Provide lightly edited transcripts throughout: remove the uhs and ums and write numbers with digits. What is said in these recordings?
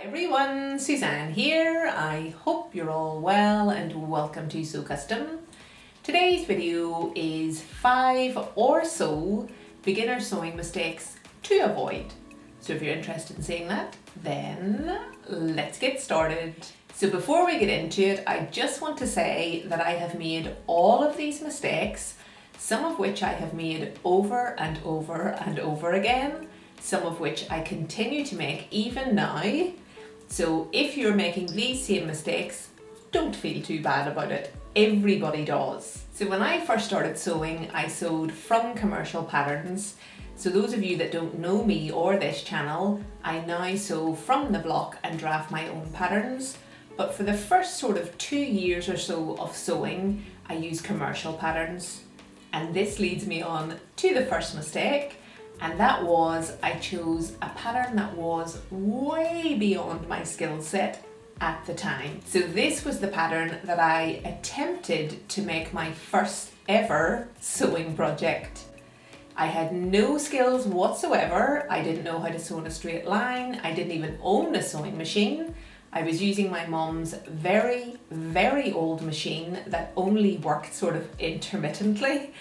Hi everyone, Susanne here. I hope you're all well and welcome to Sew Custom. Today's video is 5 or so beginner sewing mistakes to avoid. So if you're interested in seeing that, then let's get started. So before we get into it, I just want to say that I have made all of these mistakes, some of which I have made over and over and over again, some of which I continue to make even now. So if you're making these same mistakes, don't feel too bad about it. Everybody does. So when I first started sewing, I sewed from commercial patterns. So those of you that don't know me or this channel, I now sew from the block and draft my own patterns. But for the first sort of 2 years or so of sewing, I used commercial patterns. And this leads me on to the first mistake. And that was I chose a pattern that was way beyond my skill set at the time. So this was the pattern that I attempted to make my first ever sewing project. I had no skills whatsoever. I didn't know how to sew in a straight line. I didn't even own a sewing machine. I was using my mom's very, very old machine that only worked sort of intermittently.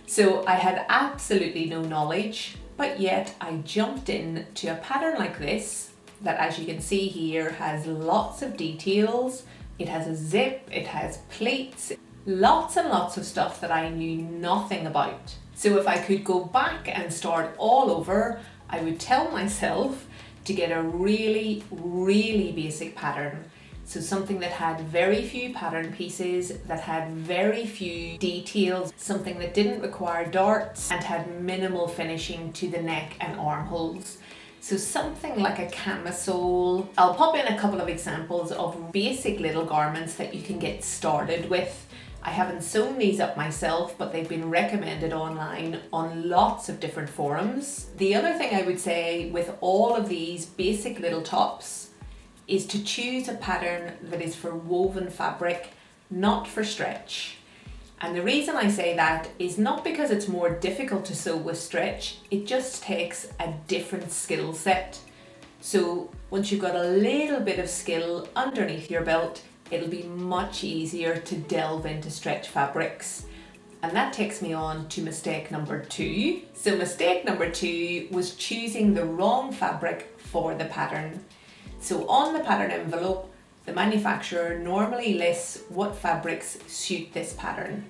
So I had absolutely no knowledge, but yet I jumped into a pattern like this that, as you can see here, has lots of details. It has a zip, it has pleats, lots and lots of stuff that I knew nothing about. So if I could go back and start all over, I would tell myself to get a really, really basic pattern. So something that had very few pattern pieces, that had very few details, something that didn't require darts and had minimal finishing to the neck and armholes. So something like a camisole. I'll pop in a couple of examples of basic little garments that you can get started with. I haven't sewn these up myself, but they've been recommended online on lots of different forums. The other thing I would say with all of these basic little tops is to choose a pattern that is for woven fabric, not for stretch. And the reason I say that is not because it's more difficult to sew with stretch, it just takes a different skill set. So once you've got a little bit of skill underneath your belt, it'll be much easier to delve into stretch fabrics. And that takes me on to mistake number 2. So mistake number 2 was choosing the wrong fabric for the pattern. So on the pattern envelope, the manufacturer normally lists what fabrics suit this pattern.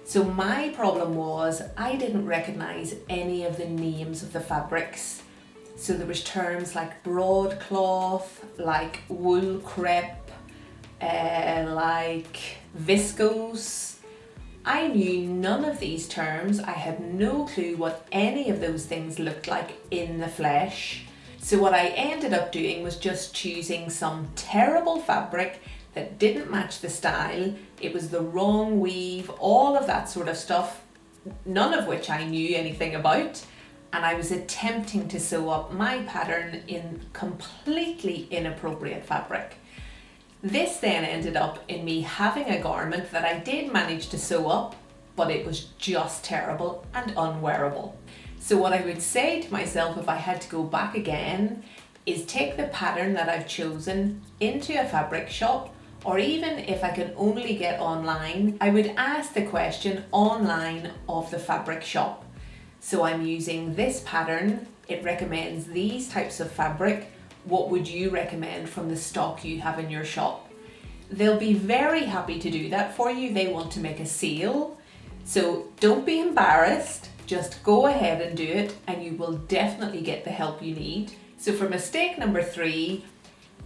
So my problem was I didn't recognize any of the names of the fabrics. So there was terms like broadcloth, like wool crepe, like viscose. I knew none of these terms. I had no clue what any of those things looked like in the flesh. So what I ended up doing was just choosing some terrible fabric that didn't match the style. It was the wrong weave, all of that sort of stuff, none of which I knew anything about. And I was attempting to sew up my pattern in completely inappropriate fabric. This then ended up in me having a garment that I did manage to sew up, but it was just terrible and unwearable. So what I would say to myself if I had to go back again is take the pattern that I've chosen into a fabric shop, or even if I can only get online, I would ask the question online of the fabric shop. So I'm using this pattern, it recommends these types of fabric. What would you recommend from the stock you have in your shop? They'll be very happy to do that for you. They want to make a sale. So don't be embarrassed. Just go ahead and do it and you will definitely get the help you need. So for mistake number 3,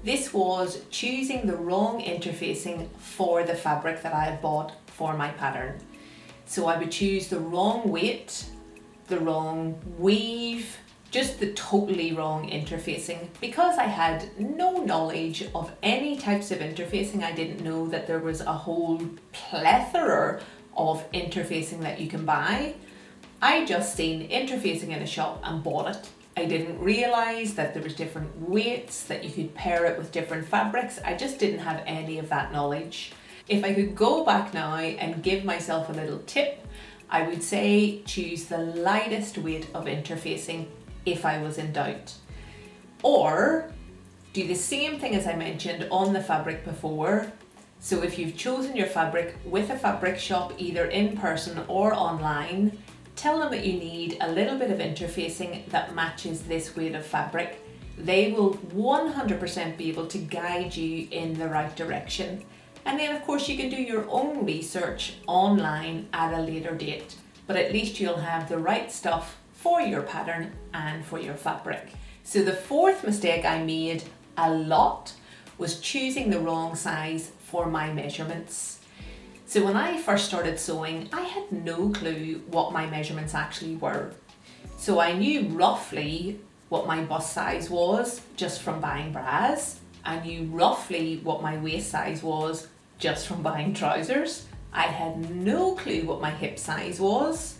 this was choosing the wrong interfacing for the fabric that I had bought for my pattern. So I would choose the wrong weight, the wrong weave, just the totally wrong interfacing. Because I had no knowledge of any types of interfacing, I didn't know that there was a whole plethora of interfacing that you can buy. I just seen interfacing in a shop and bought it. I didn't realize that there was different weights, that you could pair it with different fabrics. I just didn't have any of that knowledge. If I could go back now and give myself a little tip, I would say choose the lightest weight of interfacing if I was in doubt. Or Do the same thing as I mentioned on the fabric before. So if you've chosen your fabric with a fabric shop, either in person or online, tell them that you need a little bit of interfacing that matches this weight of fabric. They will 100% be able to guide you in the right direction. And then of course you can do your own research online at a later date, but at least you'll have the right stuff for your pattern and for your fabric. So the fourth mistake I made a lot was choosing the wrong size for my measurements. So when I first started sewing, I had no clue what my measurements actually were. So I knew roughly what my bust size was just from buying bras. I knew roughly what my waist size was just from buying trousers. I had no clue what my hip size was.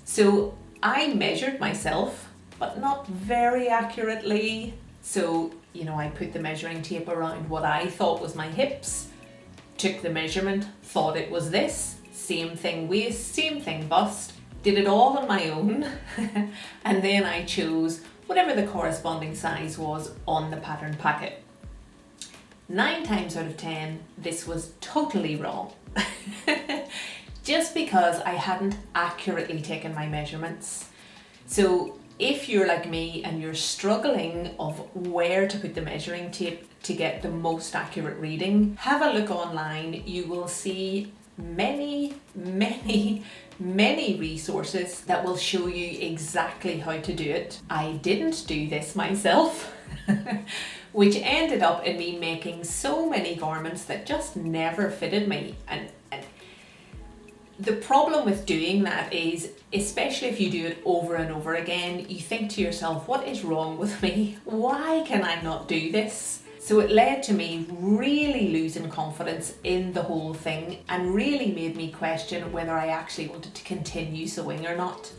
So I measured myself, but not very accurately. So, I put the measuring tape around what I thought was my hips, took the measurement, thought it was this, same thing waist, same thing bust, did it all on my own, and then I chose whatever the corresponding size was on the pattern packet. 9 times out of 10, this was totally wrong. Just because I hadn't accurately taken my measurements. So if you're like me and you're struggling of where to put the measuring tape to get the most accurate reading, have a look online. You will see many resources that will show you exactly how to do it. I didn't do this myself, which ended up in me making so many garments that just never fitted me. And the problem with doing that is, especially if you do it over and over again, you think to yourself, what is wrong with me? Why can I not do this? So it led to me really losing confidence in the whole thing and really made me question whether I actually wanted to continue sewing or not.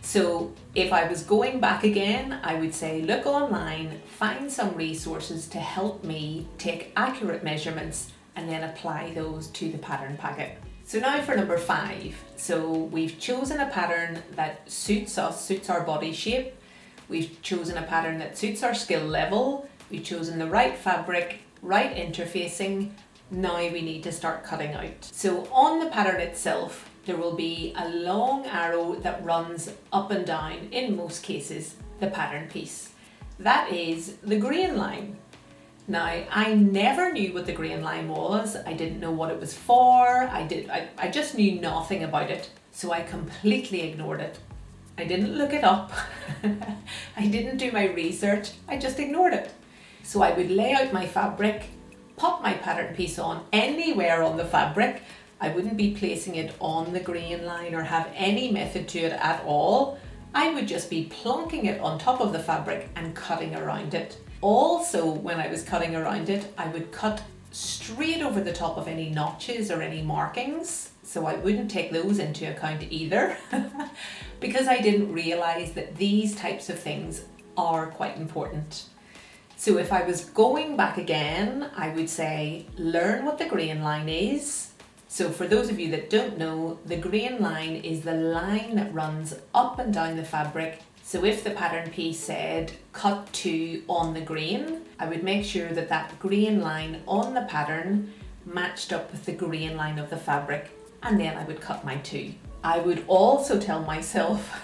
So if I was going back again, I would say look online, find some resources to help me take accurate measurements and then apply those to the pattern packet. So now for number 5. So we've chosen a pattern that suits us, suits our body shape. We've chosen a pattern that suits our skill level. We've chosen the right fabric, right interfacing. Now we need to start cutting out. So on the pattern itself, there will be a long arrow that runs up and down, in most cases, the pattern piece. That is the grain line. Now, I never knew what the grain line was. I didn't know what it was for. I just knew nothing about it. So I completely ignored it. I didn't look it up. I didn't do my research. I just ignored it. So I would lay out my fabric, pop my pattern piece on anywhere on the fabric. I wouldn't be placing it on the grain line or have any method to it at all. I would just be plonking it on top of the fabric and cutting around it. Also, when I was cutting around it, I would cut straight over the top of any notches or any markings. So I wouldn't take those into account either because I didn't realize that these types of things are quite important. So if I was going back again, I would say learn what the grain line is. So for those of you that don't know, the grain line is the line that runs up and down the fabric. So if the pattern piece said cut to on the grain, I would make sure that that grain line on the pattern matched up with the grain line of the fabric, and then I would cut my 2. I would also tell myself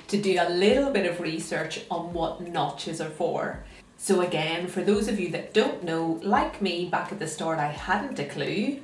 to do a little bit of research on what notches are for. So again, for those of you that don't know, like me back at the start, I hadn't a clue.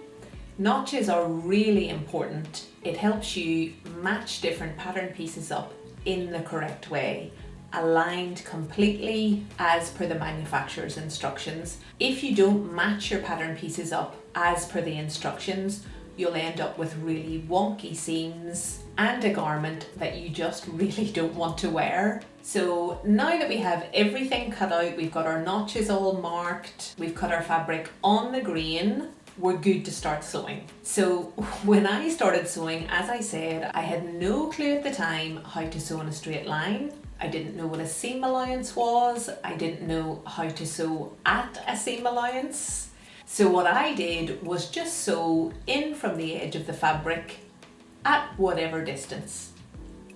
Notches are really important. It helps you match different pattern pieces up in the correct way, aligned completely as per the manufacturer's instructions. If you don't match your pattern pieces up as per the instructions, you'll end up with really wonky seams and a garment that you just really don't want to wear. So now that we have everything cut out, we've got our notches all marked, we've cut our fabric on the grain, we're good to start sewing. So when I started sewing, as I said, I had no clue at the time how to sew in a straight line. I didn't know what a seam allowance was. I didn't know how to sew at a seam allowance. So what I did was just sew in from the edge of the fabric at whatever distance.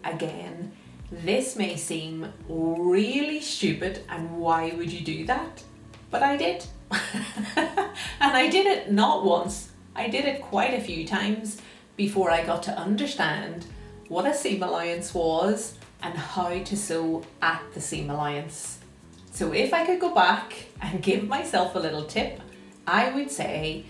Again, This may seem really stupid, and why would you do that? But I did. And I did it not once, I did it quite a few times before I got to understand what a seam allowance was and how to sew at the seam allowance. So if I could go back and give myself a little tip, I would say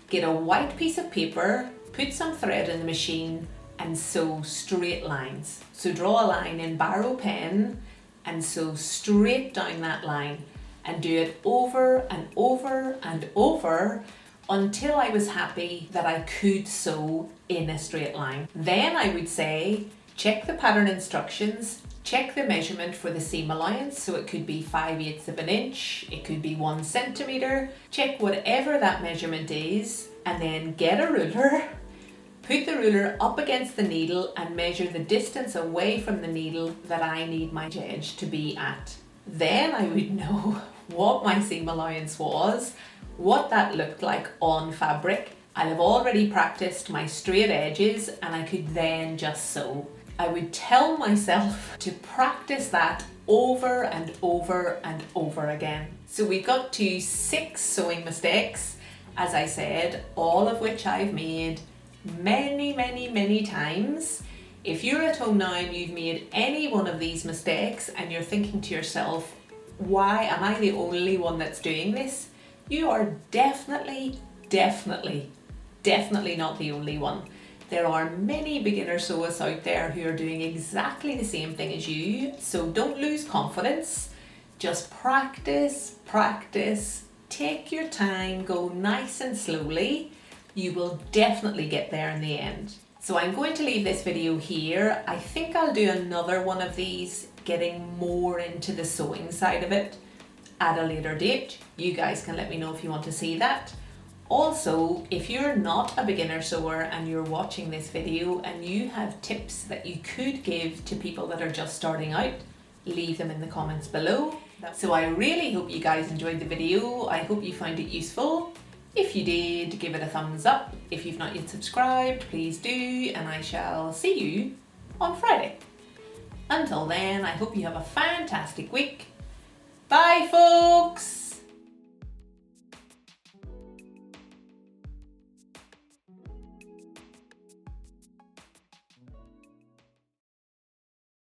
get a white piece of paper, put some thread in the machine and sew straight lines. So draw a line in barrow pen and sew straight down that line, and do it over and over and over until I was happy that I could sew in a straight line. Then I would say check the pattern instructions, check the measurement for the seam allowance, so it could be 5/8 of an inch, it could be 1 centimetre, check whatever that measurement is, and then get a ruler, put the ruler up against the needle and measure the distance away from the needle that I need my edge to be at. Then I would know what my seam allowance was, what that looked like on fabric. I'll have already practiced my straight edges and I could then just sew. I would tell myself to practice that over and over and over again. So we got to 6 sewing mistakes, as I said, all of which I've made many times. If you're at home now and you've made any one of these mistakes and you're thinking to yourself, why am I the only one that's doing this? You are definitely not the only one. There are many beginner sewists out there who are doing exactly the same thing as you, so don't lose confidence. Just practice, take your time, go nice and slowly. You will definitely get there in the end. So I'm going to leave this video here. I think I'll do another one of these, getting more into the sewing side of it at a later date. You guys can let me know if you want to see that. Also, if you're not a beginner sewer and you're watching this video and you have tips that you could give to people that are just starting out, leave them in the comments below. So I really hope you guys enjoyed the video. I hope you found it useful. If you did, give it a thumbs up. If you've not yet subscribed, please do, and I shall see you on Friday. Until then, I hope you have a fantastic week. Bye, folks!